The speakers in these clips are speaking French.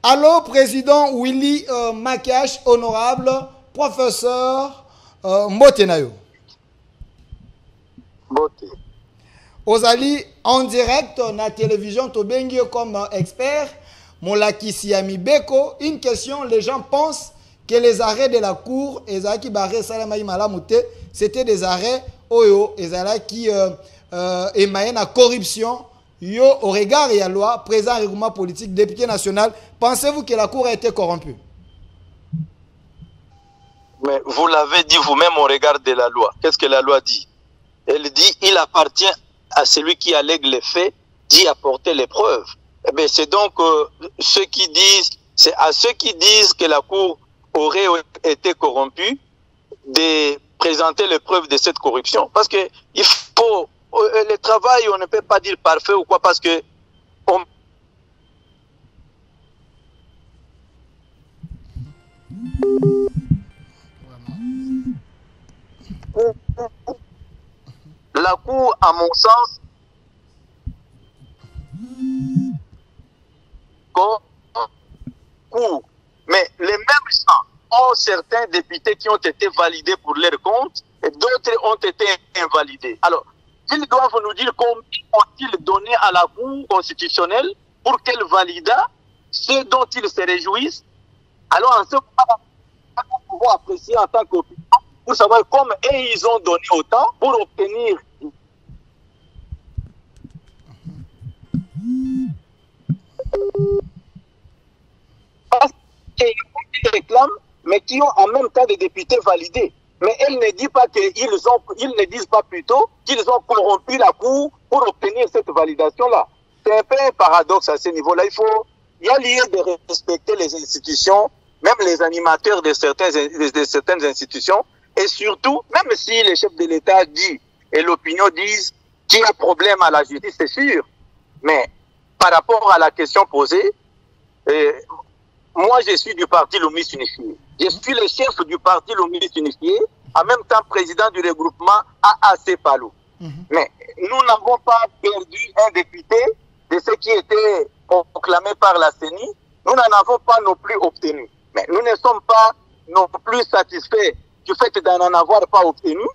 Allô, président Willy Makash, honorable professeur Mbotenayo. Mbote. Ozali en direct na télévision Tobengi comme expert. Molaki Ami Beko. Une question, les gens pensent que les arrêts de la cour, c'était des arrêts Oyo, qui émaillent la corruption. Yo, au regard de la loi, président règlement politique, député national, pensez-vous que la cour a été corrompue? Mais vous l'avez dit vous-même au regard de la loi. Qu'est-ce que la loi dit? Elle dit il appartient à celui qui allègue les faits d'y apporter les preuves. Eh bien, c'est donc ceux qui disent, c'est à ceux qui disent que la cour aurait été corrompue de présenter les preuves de cette corruption. Parce que il faut le travail, on ne peut pas dire parfait ou quoi, parce que la cour, à mon sens, cour. Mais les mêmes gens ont certains députés qui ont été validés pour leur compte et d'autres ont été invalidés. Alors, ils doivent nous dire combien ont-ils donné à la Cour constitutionnelle pour qu'elle valida ce dont ils se réjouissent. Alors, en ce moment, nous pouvons apprécier en tant qu'opinion pour savoir comment ils ont donné autant pour obtenir. Parce qu'ils réclament, mais qui ont en même temps des députés validés. Mais elle ne dit pas qu'ils ne disent pas plutôt qu'ils ont corrompu la Cour pour obtenir cette validation-là. C'est un peu un paradoxe à ce niveau-là. Il y a lieu de respecter les institutions, même les animateurs de certaines institutions, et surtout, même si le chef de l'État dit et l'opinion disent qu'il y a problème à la justice, c'est sûr. Mais par rapport à la question posée, moi je suis du parti Lumis Unifié. Je suis le chef du parti Lumis Unifié, en même temps président du regroupement AAC Palou. Mais nous n'avons pas perdu un député de ce qui était proclamé par la CENI. Nous n'en avons pas non plus obtenu. Mais nous ne sommes pas non plus satisfaits du fait d'en avoir pas obtenu.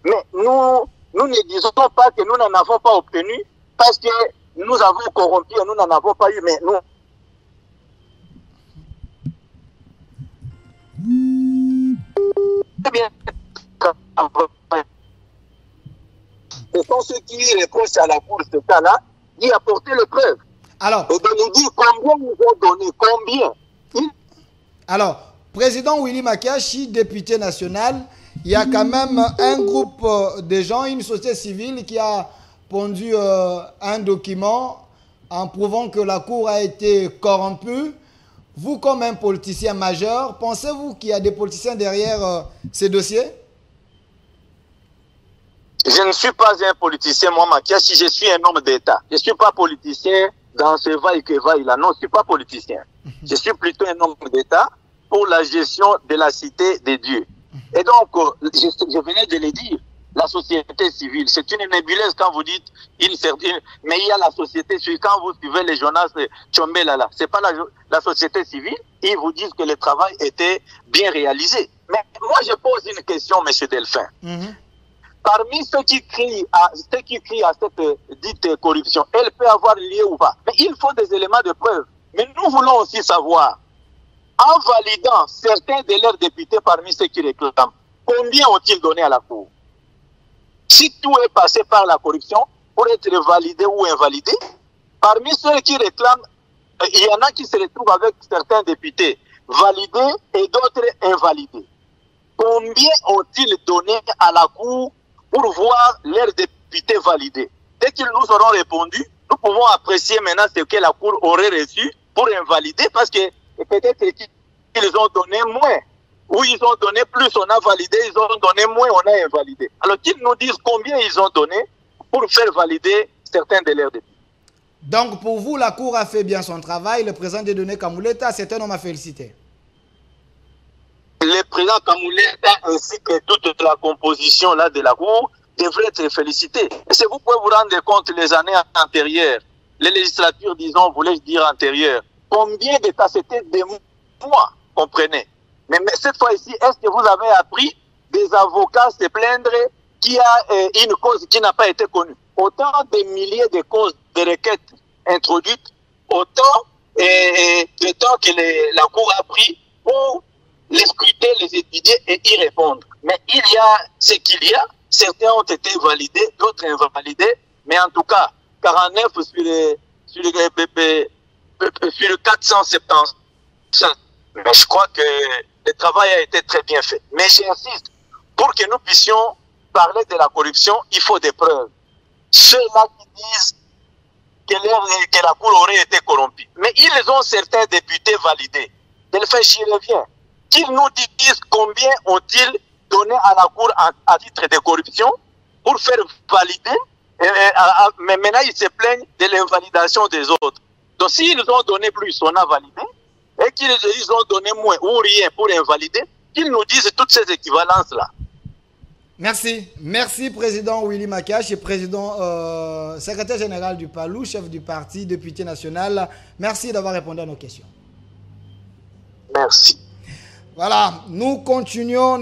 Mais nous ne disons pas que nous n'en avons pas obtenu parce que nous avons corrompu et nous n'en avons pas eu. Mais nous... Bien. Ce sont ceux qui reprochent à la Cour ce cas-là d'y apporter les preuves. Alors, et de nous dire combien nous ont donné, combien. Alors, président Willy Makashi, député national, il y a quand même un groupe de gens, une société civile qui a pondu un document en prouvant que la Cour a été corrompue. Vous, comme un politicien majeur, pensez-vous qu'il y a des politiciens derrière ces dossiers? Je ne suis pas un politicien, moi, Makashi, je suis un homme d'État. Je ne suis pas politicien dans ce va-et-que-va-il là. Non, je ne suis pas politicien. Je suis plutôt un homme d'État pour la gestion de la cité des dieux. Et donc, je venais de le dire, la société civile, c'est une nébuleuse quand vous dites une certaine... Mais il y a la société civile, quand vous suivez les journaux Tchombela là, c'est pas la société civile, ils vous disent que le travail était bien réalisé. Mais moi, je pose une question, M. Delphin. Parmi ceux qui crient à cette dite corruption, elle peut avoir lieu ou pas. Mais il faut des éléments de preuve. Mais nous voulons aussi savoir, en validant certains de leurs députés parmi ceux qui réclament, combien ont-ils donné à la Cour? Si tout est passé par la corruption, pour être validé ou invalidé, parmi ceux qui réclament, il y en a qui se retrouvent avec certains députés validés et d'autres invalidés. Combien ont-ils donné à la Cour pour voir leurs députés validés? Dès qu'ils nous auront répondu, nous pouvons apprécier maintenant ce que la Cour aurait reçu pour invalider, parce que peut-être qu'ils ont donné moins, ou ils ont donné plus, on a validé, ils ont donné moins, on a invalidé. Alors qu'ils nous disent combien ils ont donné pour faire valider certains de leurs députés. Donc pour vous, la Cour a fait bien son travail, le président Dieudonné Kambouleta, c'est un homme à féliciter. Le président Kambouleta ainsi que toute la composition là de la Cour devrait être félicité. Et si vous pouvez vous rendre compte les années antérieures, les législatures, disons, voulais-je dire antérieures, Combien d'États? C'était des mois, comprenez. Mais cette fois-ci, est-ce que vous avez appris des avocats se plaindre qu'il y a une cause qui n'a pas été connue? Autant de milliers de causes, de requêtes introduites, autant de temps que la Cour a pris pour les scruter, les étudier et y répondre. Mais il y a ce qu'il y a. Certains ont été validés, d'autres invalidés. Mais en tout cas, 49 sur le 470. Mais je crois que le travail a été très bien fait. Mais j'insiste, pour que nous puissions parler de la corruption, il faut des preuves. Ceux-là qui disent que la Cour aurait été corrompue. Mais ils ont certains députés validés. Enfin, j'y reviens. Qu'ils nous disent combien ont-ils donné à la Cour à titre de corruption pour faire valider. Mais maintenant, ils se plaignent de l'invalidation des autres. Donc, s'ils ont donné plus, on a validé. Et qu'ils ont donné moins ou rien pour invalider, qu'ils nous disent toutes ces équivalences-là. Merci. Merci, président Willy Makache, président, secrétaire général du PALU, chef du parti, député national. Merci d'avoir répondu à nos questions. Merci. Voilà, nous continuons.